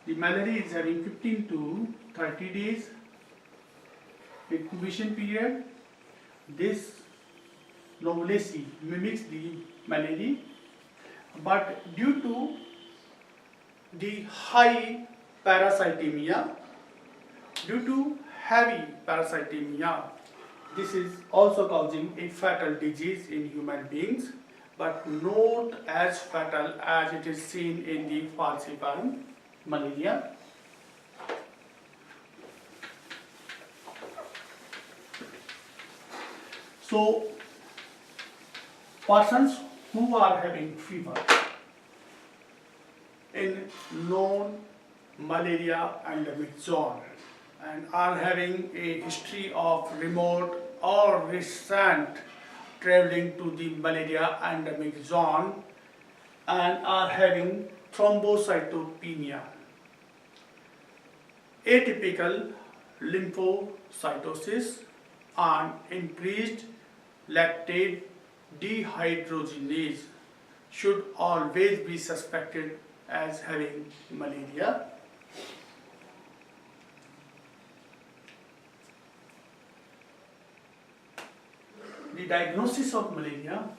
The malaria is having 15 to 30 days incubation period. This lovelacy mimics the malaria, but due to the high parasitemia, due to heavy parasitemia, this is also causing a fatal disease in human beings, but not as fatal as it is seen in the falciparum malaria. So, persons who are having fever in known malaria endemic zone and are having a history of remote or recent traveling to the malaria endemic zone and are having thrombocytopenia, atypical lymphocytosis, and increased lactate dehydrogenase should always be suspected as having malaria. The diagnosis of malaria.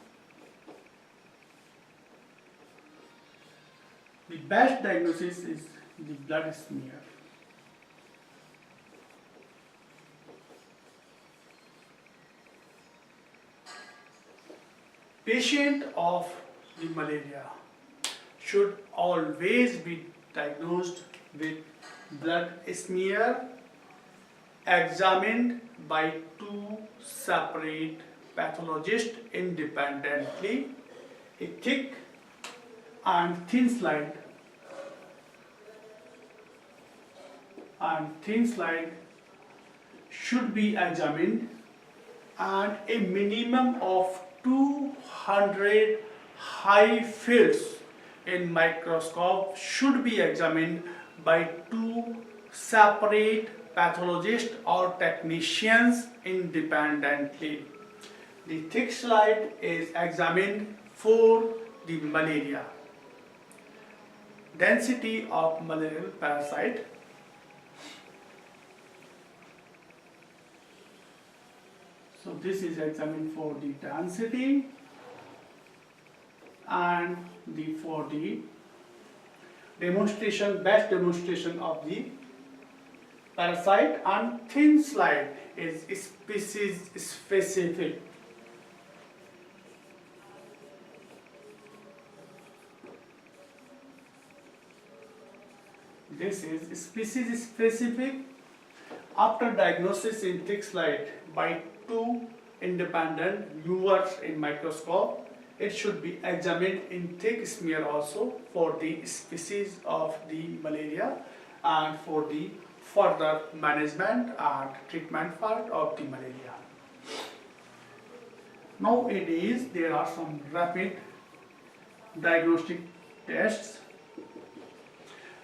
The best diagnosis is the blood smear. Patient of the malaria should always be diagnosed with blood smear examined by two separate pathologists independently. A thick and thin slide should be examined, and a minimum of 200 high fields in microscope should be examined by two separate pathologists or technicians independently. The thick slide is examined for the malaria, density of malarial parasite, so this is examined for the density and for the demonstration, best demonstration of the parasite, and thin slide is species specific. This is species specific. After diagnosis in thick slide by two independent viewers in microscope, it should be examined in thick smear also for the species of the malaria and for the further management and treatment part of the malaria. Nowadays there are some rapid diagnostic tests.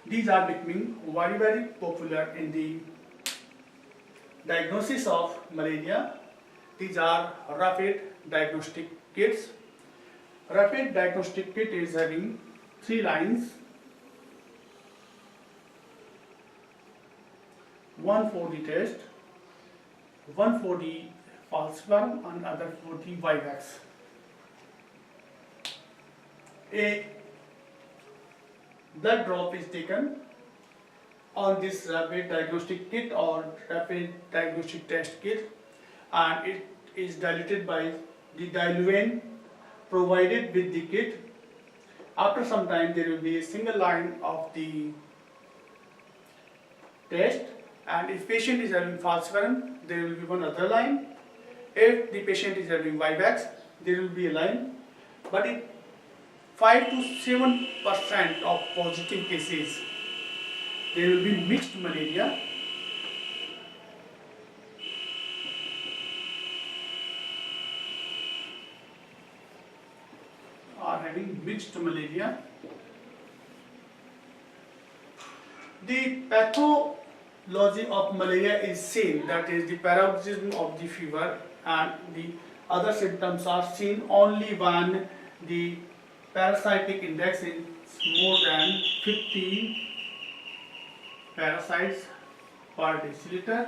These are becoming very popular in the diagnosis of malaria. These are rapid diagnostic kits. Rapid diagnostic kit is having 3 lines. One for the test, one for the falciparum, and other for the vivax. A blood drop is taken on this rapid diagnostic kit or rapid diagnostic test kit, and it is diluted by the diluent provided with the kit. After some time there will be a single line of the test, and if patient is having falciparum there will be one other line. If the patient is having vivax there will be a line, but in 5 to 7% of positive cases there will be mixed malaria. Are having mixed malaria. The pathology of malaria is seen, that is the paroxysm of the fever, and the other symptoms are seen only when the parasitic index is more than 50 parasites per deciliter,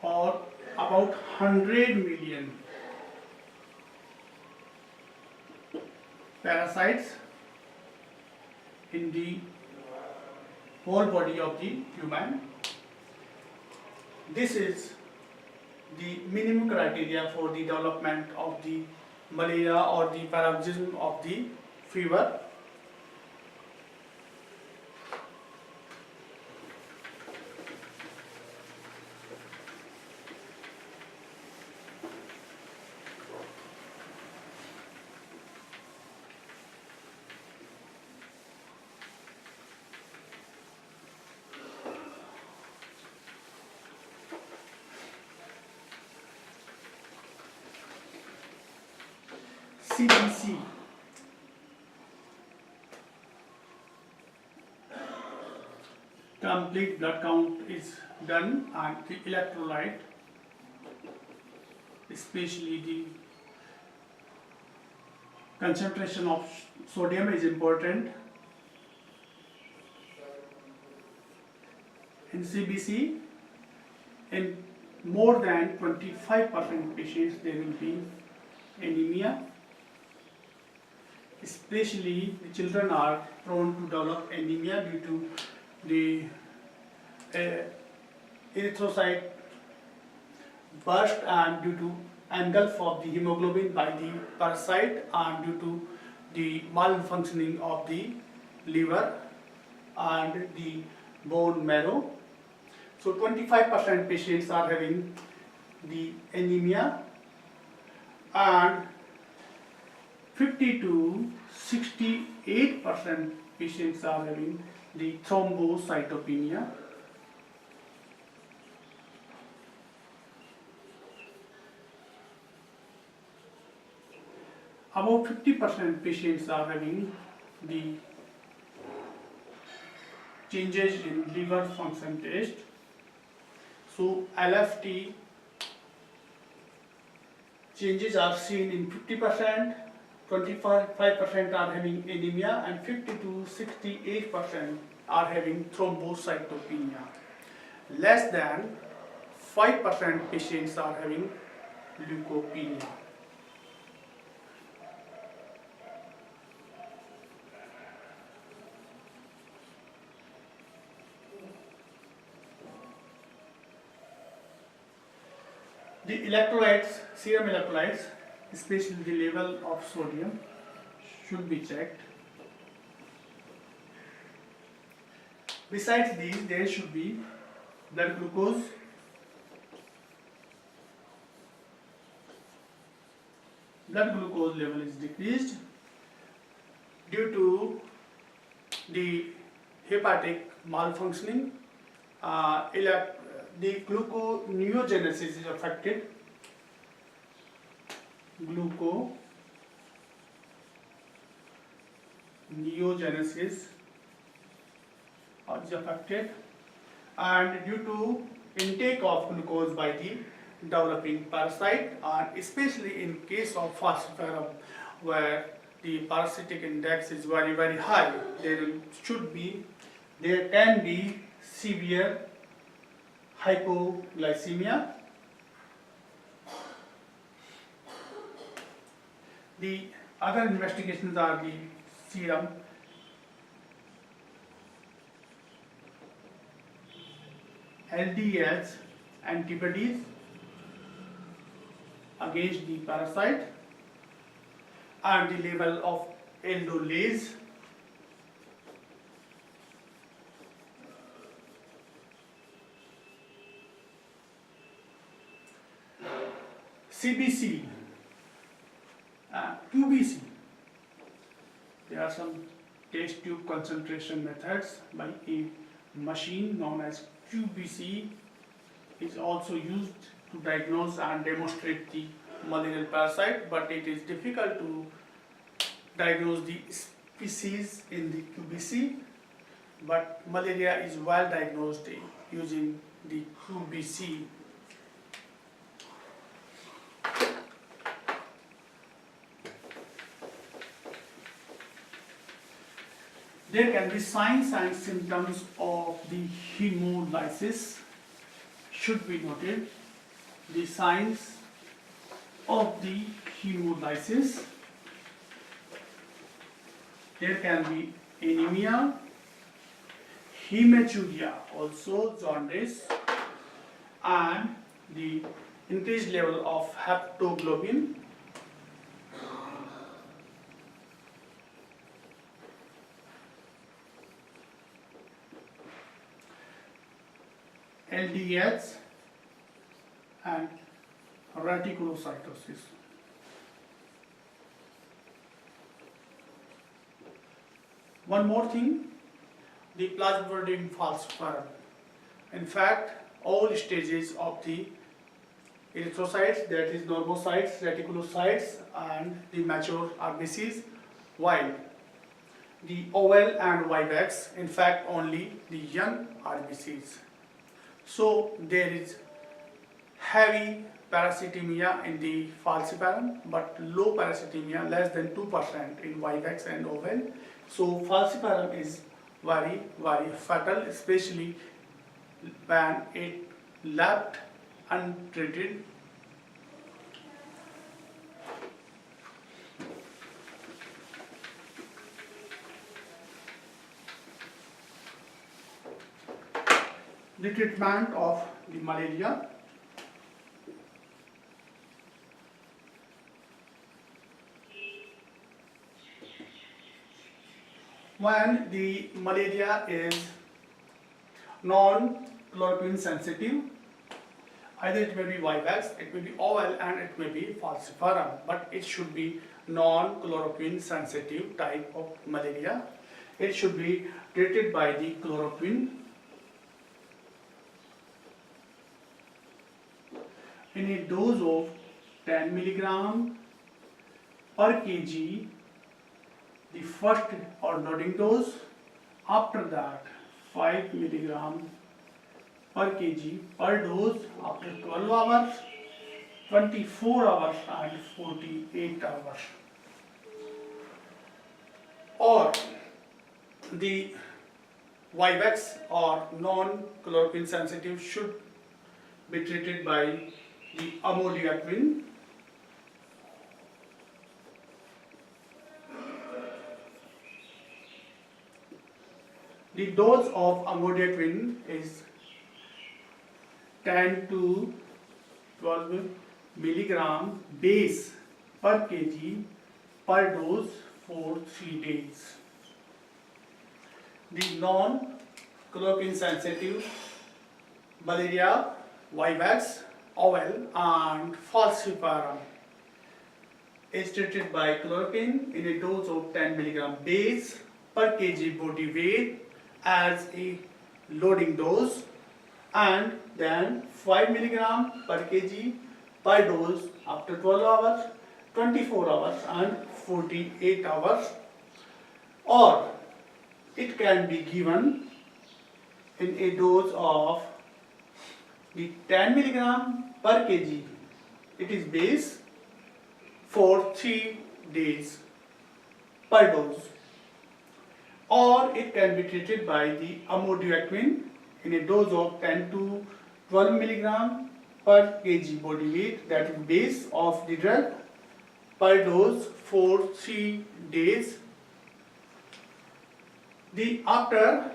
or about 100 million parasites in the whole body of the human. This is the minimum criteria for the development of the malaria or the paroxysm of the fever. CBC, complete blood count is done, and the electrolyte, especially the concentration of sodium, is important. In CBC, in more than 25% patients there will be anemia. Especially the children are prone to develop anemia due to the erythrocyte burst and due to engulf of the hemoglobin by the parasite and due to the malfunctioning of the liver and the bone marrow. So 25% patients are having the anemia, and 50 to 68% patients are having the thrombocytopenia. About 50% patients are having the changes in liver function test. So LFT changes are seen in 50%, 25% are having anemia, and 50 to 68% are having thrombocytopenia. Less than 5% patients are having leukopenia. The electrolytes, serum electrolytes, especially the level of sodium, should be checked. Besides these, there should be blood glucose, blood glucose level is decreased due to the hepatic malfunctioning. The gluconeogenesis is affected. Gluconeogenesis is affected, and due to intake of glucose by the developing parasite, and especially in case of falciparum where the parasitic index is very, very high, there can be severe hypoglycemia. The other investigations are the serum LDH antibodies against the parasite and the level of aldolase. CBC, QBC. There are some test tube concentration methods by a machine known as QBC is also used to diagnose and demonstrate the malarial parasite, but it is difficult to diagnose the species in the QBC, but malaria is well diagnosed using the QBC. There can be signs and symptoms of the hemolysis should be noted. The signs of the hemolysis. There can be anemia, hematuria, also jaundice, and the increased level of haptoglobin. LDH and reticulocytosis. One more thing, the plasmodium falciparum. In fact, all stages of the erythrocytes, that is normocytes, reticulocytes, and the mature RBCs, while the oval and vivax, in fact, only the young RBCs. So there is heavy parasitemia in the falciparum, but low parasitemia, less than 2% in vivax and oval. So falciparum is very fatal, especially when it left untreated. The treatment of the malaria. When the malaria is non-chloroquine sensitive, either it may be vivax, it may be oval, and it may be falciparum, but it should be non-chloroquine sensitive type of malaria. It should be treated by the chloroquine in a dose of 10 milligram per kg, the first or loading dose. After that, 5 milligram per kg per dose after 12 hours, 24 hours and 48 hours. Or the vivax or non-chloroquine sensitive should be treated by the amodiaquine. The dose of amodiaquine is 10 to 12 milligram base per kg per dose for 3 days. The non-chloroquine sensitive malaria, vivax, oval and falciparum is treated by chloroquine in a dose of 10 milligram base per kg body weight as a loading dose, and then 5 milligram per kg per dose after 12 hours, 24 hours and 48 hours. Or it can be given in a dose of the 10 milligram per kg, it is base, for 3 days per dose. Or it can be treated by the amodiaquine in a dose of 10 to 12 milligram per kg body weight, that is base of the drug, per dose for 3 days. After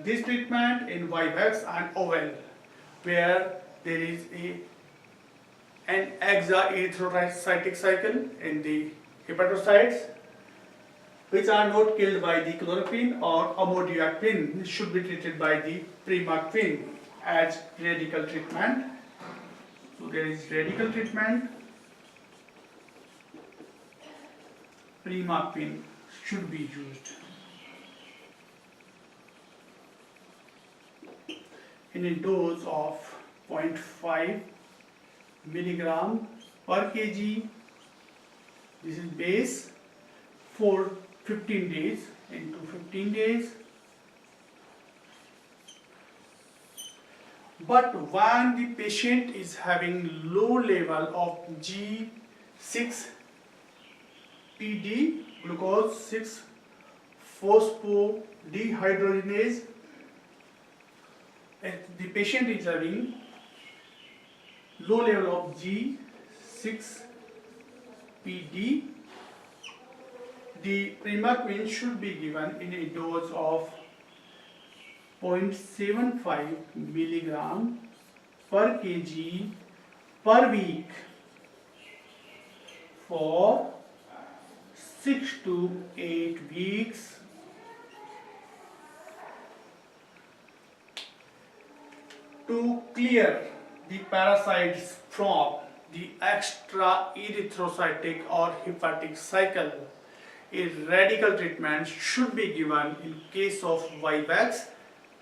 this treatment in vivax and oval, where there is an exaerythrocytic cycle in the hepatocytes, which are not killed by the chloroquine or amodiaquine, should be treated by the primaquine as radical treatment. So there is radical treatment, primaquine should be used in a dose of 0.5 milligram per kg. This is base for 15 days into 15 days. But when the patient is having low level of G6PD, glucose 6 phosphodehydrogenase. If the patient is having low level of G6PD, the primaquine should be given in a dose of 0.75 milligram per kg per week for 6 to 8 weeks. To clear the parasites from the extra erythrocytic or hepatic cycle, a radical treatment should be given in case of Vivax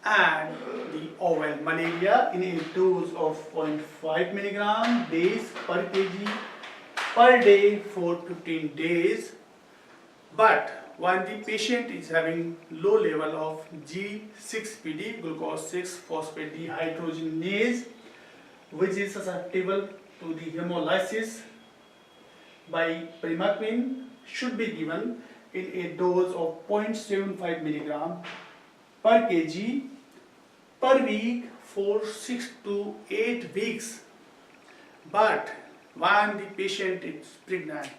and the oval malaria in a dose of 0.5 milligram days per kg per day for 15 days. But when the patient is having low level of G6PD, glucose 6-phosphate dehydrogenase, which is susceptible to the hemolysis by primaquine, should be given in a dose of 0.75 milligram per kg per week for 6 to 8 weeks. But when the patient is pregnant,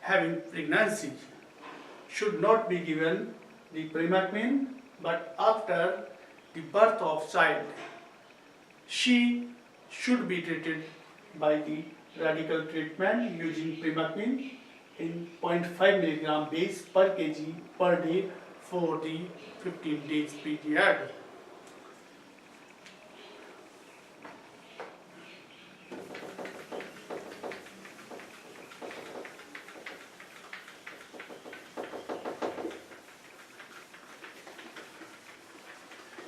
having pregnancy, should not be given the primaquine, but after the birth of child, she should be treated by the radical treatment using primaquine in 0.5 milligram base per kg per day for the 15 days period.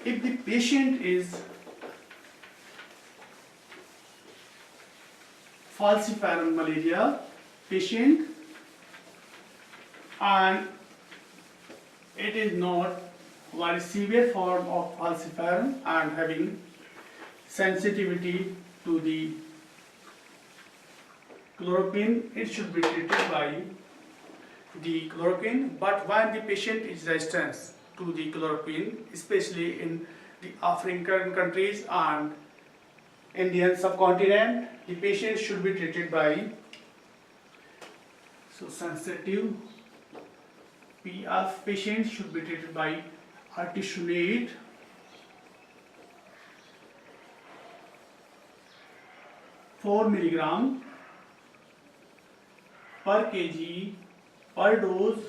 If the patient is falciparum malaria patient and it is not very severe form of falciparum and having sensitivity to the chloroquine, it should be treated by the chloroquine. But when the patient is resistant to the chloroquine, especially in the African countries and Indian subcontinent, the patient should be treated by sensitive PF patients should be treated by artesunate, 4 milligram per kg per dose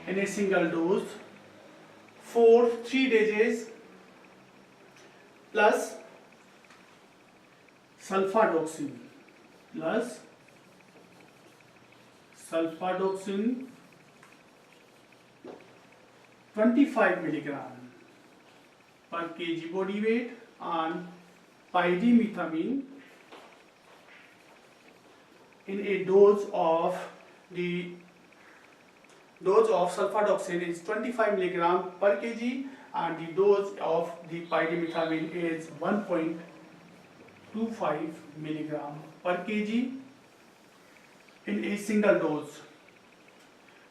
in a single dose for 3 days plus sulfadoxine 25 milligram per kg body weight and pyrimethamine in a dose of sulfadoxine is 25 milligram per kg and the dose of the pyrimethamine is 1.25 milligram per kg in a single dose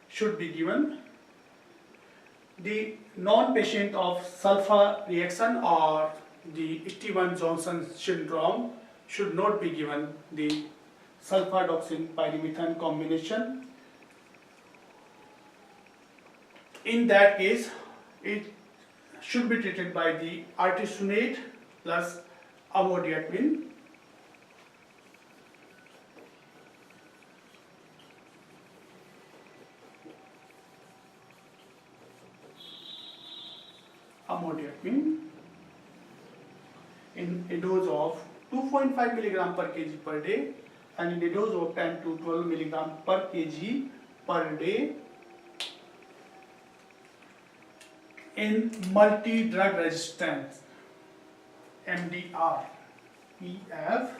should be given. The non-patient of sulfur reaction or the Stevens-Johnson syndrome should not be given the sulfadoxine pyrimethamine combination. In that case, it should be treated by the artesunate plus amodiaquine. In a dose of 2.5 milligram per kg per day and in a dose of 10 to 12 milligram per kg per day in multi-drug resistance MDR PF.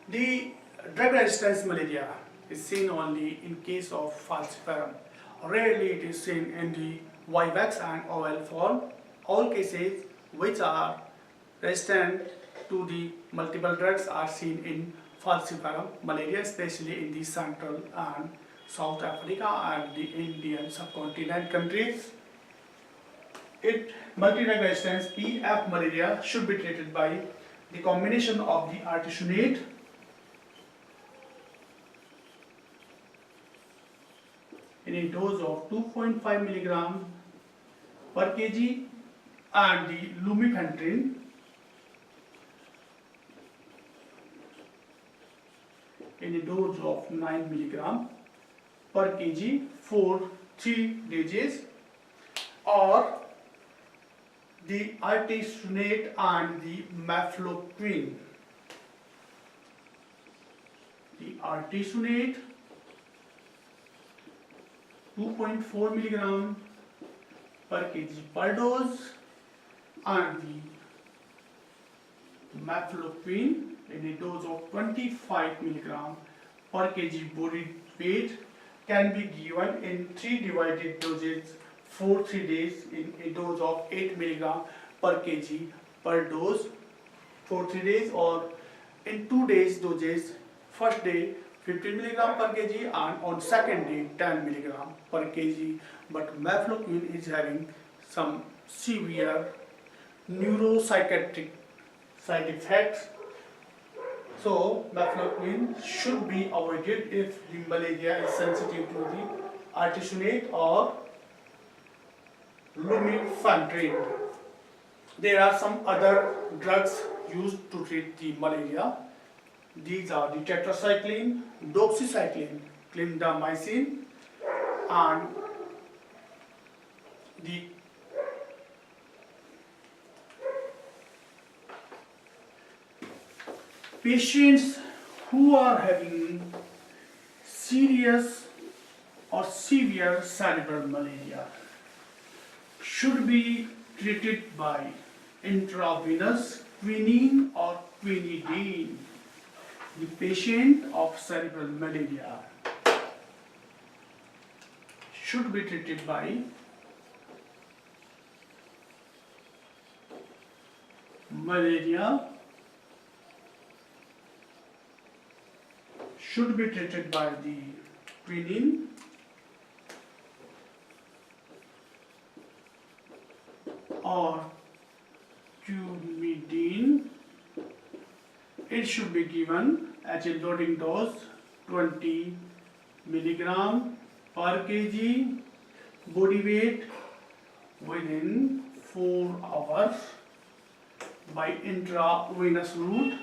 The drug resistance malaria is seen only in case of falciparum. Rarely it is seen in the Vivax and oval form. All cases which are resistant to the multiple drugs are seen in falciparum malaria, especially in the Central and South Africa and the Indian subcontinent countries. Multi-drug resistance PF malaria should be treated by the combination of the artesunate in a dose of 2.5 milligram per kg and the lumefantrine in a dose of 9 milligram per kg for 3 days, or the artesunate and the mefloquine. The artesunate 2.4 milligram per kg per dose and the mefloquine in a dose of 25 milligram per kg body weight can be given in 3 divided doses for 3 days in a dose of 8 milligram per kg per dose for 3 days, or in 2 days doses. First day 15 milligram per kg and on second day 10 milligram per kg. But mefloquine is having some severe neuropsychiatric side effects, so mefloquine should be avoided if the malaria is sensitive to the artesunate or lumefantrine. There are some other drugs used to treat the malaria. These are the tetracycline, doxycycline, clindamycin, and the patients who are having serious or severe cerebral malaria should be treated by intravenous quinine or quinidine. The patient of cerebral malaria should be treated by malaria should be treated by the quinine or quinidine. It should be given at a loading dose 20 milligram per kg body weight within 4 hours by intravenous route.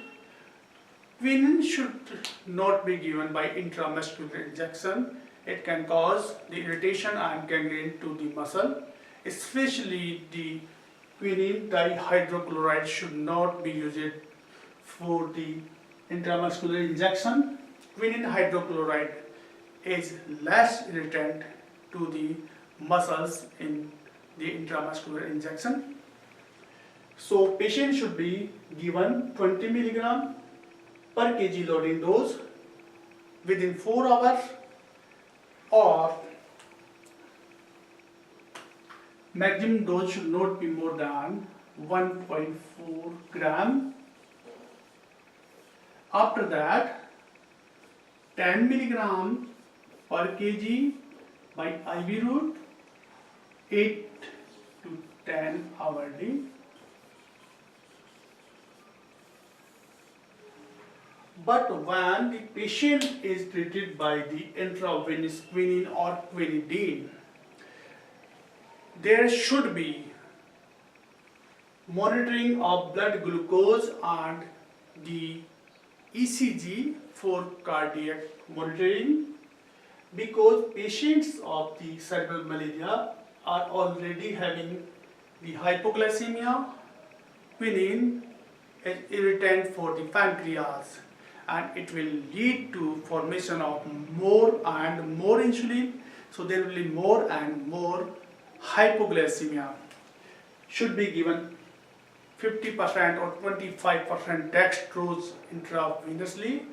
Quinine should not be given by intramuscular injection. It can cause the irritation and gangrene to the muscle. Especially the quinine dihydrochloride should not be used for the intramuscular injection. Quinine hydrochloride is less irritant to the muscles in the intramuscular injection. So patient should be given 20 milligram per kg loading dose within 4 hours, or maximum dose should not be more than 1.4 gram. After that 10 milligram per kg by IV route 8 to 10 hourly. But when the patient is treated by the intravenous quinine or quinidine, there should be monitoring of blood glucose and the ECG for cardiac monitoring, because patients of the cerebral malaria are already having the hypoglycemia. Quinine is irritant for the pancreas, and it will lead to formation of more and more insulin, so there will be more and more hypoglycemia. Should be given 50% or 25% dextrose intravenously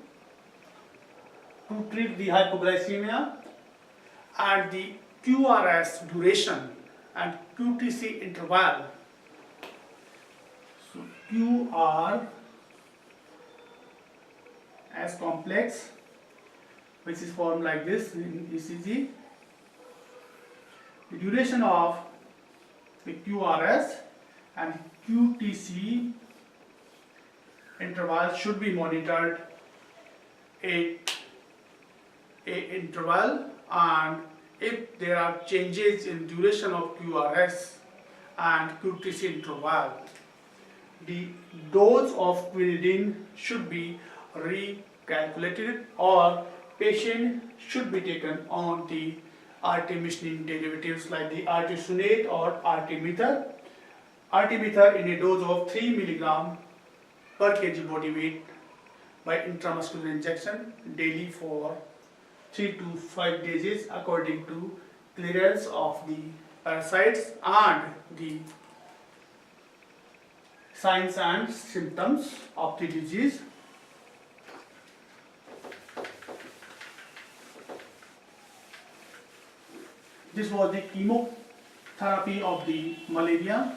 to treat the hypoglycemia, and the QRS duration and QTC interval. So QR S complex, which is formed like this in ECG. The duration of the QRS and QTC interval should be monitored a interval, and if there are changes in duration of QRS and QTC interval, the dose of quinidine should be recalculated or patient should be taken on the artemisinin derivatives like the artesunate or artemether. Artemether in a dose of 3 mg per kg body weight by intramuscular injection daily for 3 to 5 days according to clearance of the parasites and the signs and symptoms of the disease. This was the chemotherapy of the malaria.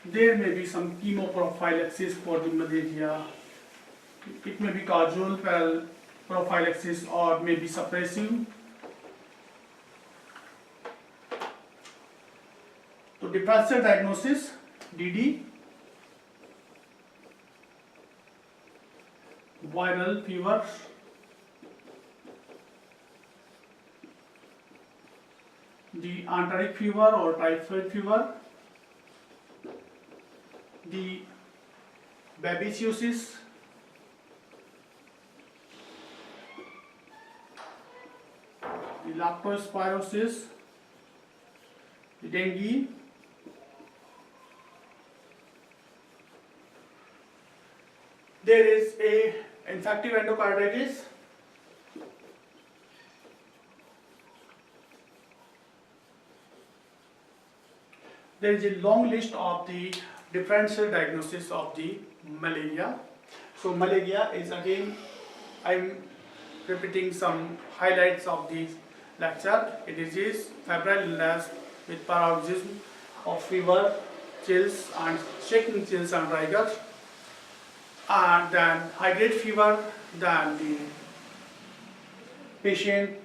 There may be some chemoprophylaxis for the malaria. It may be causal prophylaxis or may be suppressive. So differential diagnosis, DD, viral fever, the enteric fever or typhoid fever, the babesiosis, the leptospirosis, the dengue, there is a infective endocarditis, there is a long list of the differential diagnosis of the malaria. So malaria is, again, I'm repeating some highlights of this lecture. It is febrile illness with paroxysm of fever, chills and shaking chills and rigor, and then high-grade fever. Then the patient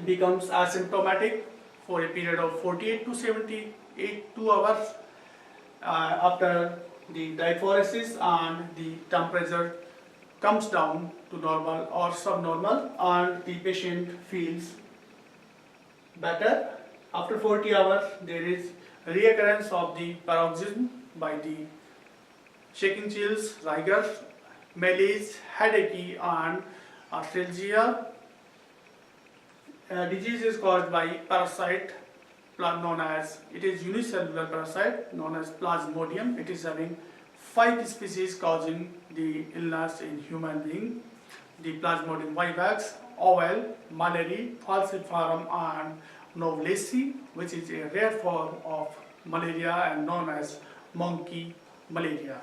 becomes asymptomatic for a period of 48 to 72 hours after the diaphoresis, and the temperature comes down to normal or subnormal and the patient feels better. After 40 hours there is reoccurrence of the paroxysm by the shaking chills, rigor, malaise, headache and arthralgia. Disease is caused by parasite known as, it is unicellular parasite known as Plasmodium. It is having 5 species causing the illness in human being: the Plasmodium vivax, oval, malaria, falciparum and novelaceae, which is a rare form of malaria and known as monkey malaria.